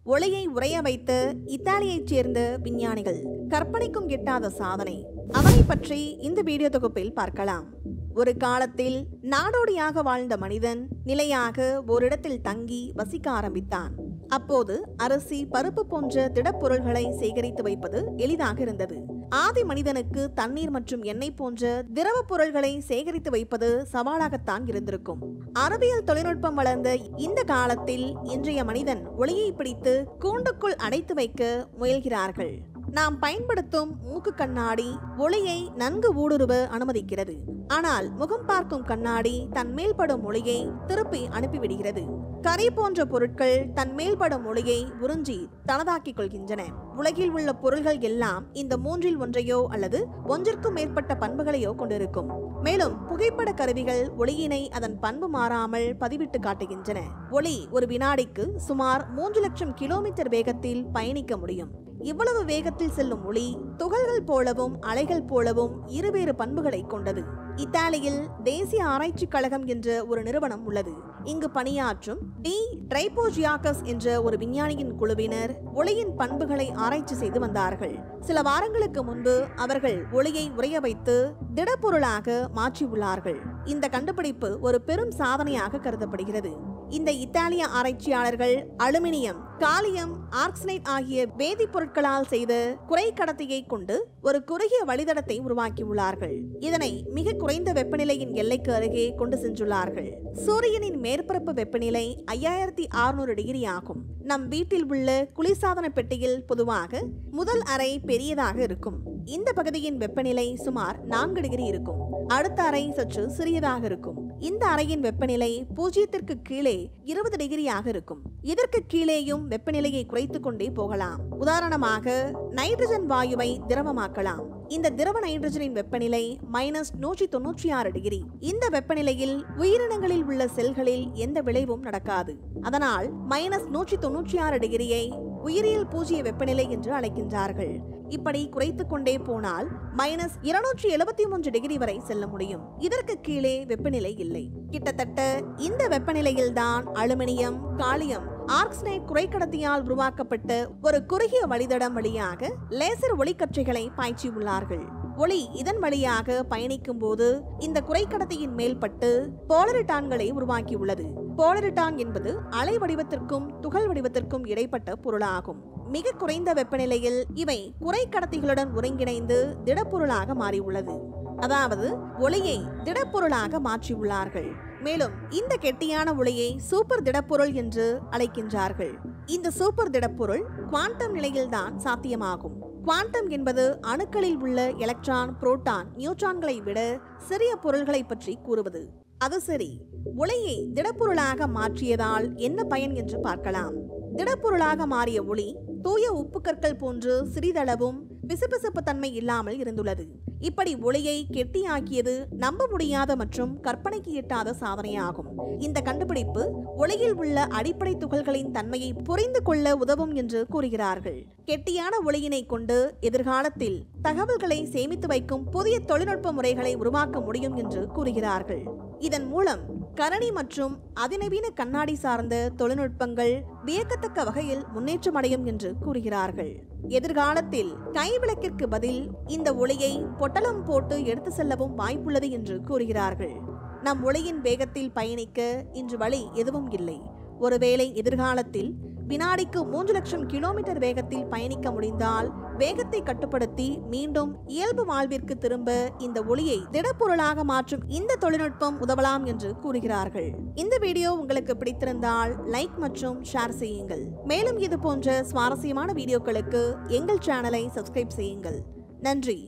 ஒளியை உறைய வைத்த இத்தாலியைச் சேர்ந்த விஞ்ஞானிகள் கற்பனைக்கும் எட்டாத சாதனை. அவனை பற்றி இந்த வீடியோ தொகுப்பில் பார்க்கலாம். ஒரு காலத்தில் நாடோடியாக வாழ்ந்த மனிதன் நிலையாக ஓரிடத்தில் தங்கி வசிக்க ஆரம்பித்தான். அப்போது அரிசி, பருப்பு போன்ற திடப்பொருள்களை சேகரித்து வைப்பது எளிதாக இருந்தது. ஆதி மனிதனுக்கு தண்ணீர் மற்றும் எண்ணெய் போன்ற திரவ பொருள்களை சேகரித்து வைப்பது சவாலாகத்தான் இருந்திருக்கும். அறிவியல் தொழில்நுட்பம் வளர்ந்த இந்த காலத்தில் இன்றைய மனிதன் ஒளியை பிடித்து கூண்டுக்குள் அடைத்து வைக்க முயல்கிறார்கள். நாம் பயன்படுத்தும் மூக்கு கண்ணாடி ஒளியை நன்கு ஊடுருவ அனுமதிக்கிறது. ஆனால் முகம் பார்க்கும் கண்ணாடி தன் மேல்படும் ஒளியை திருப்பி அனுப்பிவிடுகிறது. கரி போன்ற பொருட்கள் தன் மேல்படும் ஒளியை உறிஞ்சி தனதாக்கிக் கொள்கின்றன. உலகில் உள்ள பொருள்கள் எல்லாம் இந்த மூன்றில் ஒன்றையோ அல்லது ஒன்றிற்கும் மேற்பட்ட பண்புகளையோ கொண்டிருக்கும். மேலும் புகைப்பட கருவிகள் ஒளியினை அதன் பண்பு மாறாமல் பதிவிட்டு காட்டுகின்றன. ஒளி ஒரு வினாடிக்கு சுமார் 3 லட்சம் கிலோமீட்டர் வேகத்தில் பயணிக்க முடியும். இவ்வளவு வேகத்தில் செல்லும் ஒளி துகள்கள் போலவும் அலைகள் போலவும் இருவேறு பண்புகளை கொண்டது. இத்தாலியில் தேசிய ஆராய்ச்சி கழகம் என்ற ஒரு நிறுவனம் உள்ளது. இங்கு பணியாற்றும் டி ட்ரைபோஜியாக்கஸ் என்ற ஒரு விஞ்ஞானியின் குழுவினர் ஒளியின் பண்புகளை ஆராய்ச்சி செய்து வந்தார்கள். சில வாரங்களுக்கு முன்பு அவர்கள் ஒளியை உறைய வைத்து திடப்பொருளாக மாற்றியுள்ளார்கள். இந்த கண்டுபிடிப்பு ஒரு பெரும் சாதனையாக கருதப்படுகிறது. இந்த இத்தாலிய ஆராய்ச்சியாளர்கள் அலுமினியம், காலியம் ஆர்சனைட் ஆகிய வேதிப்பொருட்களால் செய்த குறை கடத்தியை கொண்டு ஒரு குறுகிய வழித்தடத்தை உருவாக்கியுள்ளார்கள். இதனை மிக குறைந்த வெப்பநிலையின் எல்லைக்கு அருகே கொண்டு சென்றுள்ளார்கள். சூரியனின் மேற்பரப்பு வெப்பநிலை 5600 டிகிரி ஆகும். நம் வீட்டில் உள்ள குளிர்சாதன பெட்டியில் பொதுவாக முதல் அறை பெரியதாக இருக்கும். இந்த பகுதியின் வெப்பநிலை சுமார் 4 டிகிரி இருக்கும். அடுத்த அறை சற்று சிறியதாக இருக்கும். இந்த அறையின் வெப்பநிலை 0க்கு கீழே 20 டிகிரியாக இருக்கும். இதற்கு கீழேயும் வெப்பநிலையை குறைத்துக் கொண்டே போகலாம். உதாரணமாக நைட்ரஜன் வாயுவை திரவமாக்கலாம். இந்த திரவ நைட்ரஜனின் வெப்பநிலை -196 டிகிரி. இந்த வெப்பநிலையில் உயிரினங்களில் உள்ள செல்களில் எந்த விளைவும் நடக்காது. அதனால் -196 டிகிரியை உயிரியல் பூஜ்ய வெப்பநிலை என்று அழைக்கின்றார்கள். இப்படி குறைத்துக் கொண்டே போனால் -273 டிகிரி வரை செல்ல முடியும். இதற்கு கீழே வெப்பநிலை இல்லை. கிட்டத்தட்ட இந்த வெப்பநிலையில்தான் அலுமினியம், காலியம் ஆர்சனைட் குறைக்கடத்தியால் உருவாக்கப்பட்ட ஒரு குறுகிய வழித்தடம் வழியாக லேசர் ஒளிக்கற்றைகளை பாய்ச்சியுள்ளார்கள். ஒளி இதன் வழியாக பயணிக்கும் போது இந்த குறைக்கடத்தியின் மேல்பட்டு போலரிட்டான்களை உருவாக்கியுள்ளது. போலரிட்டான் என்பது அலை வடிவத்திற்கும் துகள் வடிவத்திற்கும் இடைப்பட்ட பொருளாகும். மிக குறைந்த வெப்பநிலையில் இவை குறைக்கடத்திகளுடன் ஒருங்கிணைந்து திடப்பொருளாக மாறியுள்ளது. அதாவது ஒளியை திடப்பொருளாக மாற்றியுள்ளார்கள். மேலும் இந்த கெட்டியான ஒளியை சூப்பர் திடப்பொருள் என்று அழைக்கின்றார்கள். இந்த சூப்பர் திடப்பொருள் குவாண்டம் நிலையில்தான் சாத்தியமாகும். குவாண்டம் என்பது அணுக்களில் உள்ள எலக்ட்ரான், புரோட்டான், நியூட்ரான்களை விட சிறிய பொருள்களை பற்றி கூறுவது. அது சரி, ஒளியை திடப்பொருளாக மாற்றியதால் என்ன பயன் என்று பார்க்கலாம். திடப்பொருளாக மாறிய ஒளி தூய உப்பு கற்கள் போன்று சிறிதளவும் பிசுபிசுப்பு தன்மை இல்லாமல் இருந்துள்ளது. இப்படி ஒளியை கெட்டியாக்கியது நம்ப முடியாத மற்றும் கற்பனைக்கு எட்டாத சாதனையாகும். இந்த கண்டுபிடிப்பு ஒளியில் உள்ள அடிப்படை துகள்களின் தன்மையை புரிந்து கொள்ள உதவும் என்று கூறுகிறார்கள். கெட்டியான ஒளியினை கொண்டு எதிர்காலத்தில் தகவல்களை சேமித்து வைக்கும் புதிய தொழில்நுட்ப முறைகளை உருவாக்க முடியும் என்று கூறுகிறார்கள். இதன் மூலம் கரணி மற்றும் அதிநவீன கண்ணாடி சார்ந்த தொழில்நுட்பங்கள் வியக்கத்தக்க வகையில் முன்னேற்றம் அடையும் என்று கூறுகிறார்கள். எதிர்காலத்தில் கைவிளக்கிற்கு பதில் இந்த ஒளியை பொட்டலம் போட்டு எடுத்து செல்லவும் வாய்ப்புள்ளது என்று கூறுகிறார்கள். நம் ஒளியின் வேகத்தில் பயணிக்க இன்று வழி எதுவும் இல்லை. ஒருவேளை எதிர்காலத்தில் வினாடிக்கு 3 லட்சம் கிலோமீட்டர் வேகத்தில் பயணிக்க முடிந்தால் வேகத்தை கட்டுப்படுத்தி மீண்டும் இயல்பு வாழ்விற்கு திரும்ப இந்த ஒளியை திடப்பொருளாக மாற்றும் இந்த தொழில்நுட்பம் உதவலாம் என்று கூறுகிறார்கள். இந்த வீடியோ உங்களுக்கு பிடித்திருந்தால் லைக் மற்றும் ஷேர் செய்யுங்கள். மேலும் இது போன்ற சுவாரஸ்யமான வீடியோக்களுக்கு எங்கள் சேனலை சப்ஸ்கிரைப் செய்யுங்கள். நன்றி.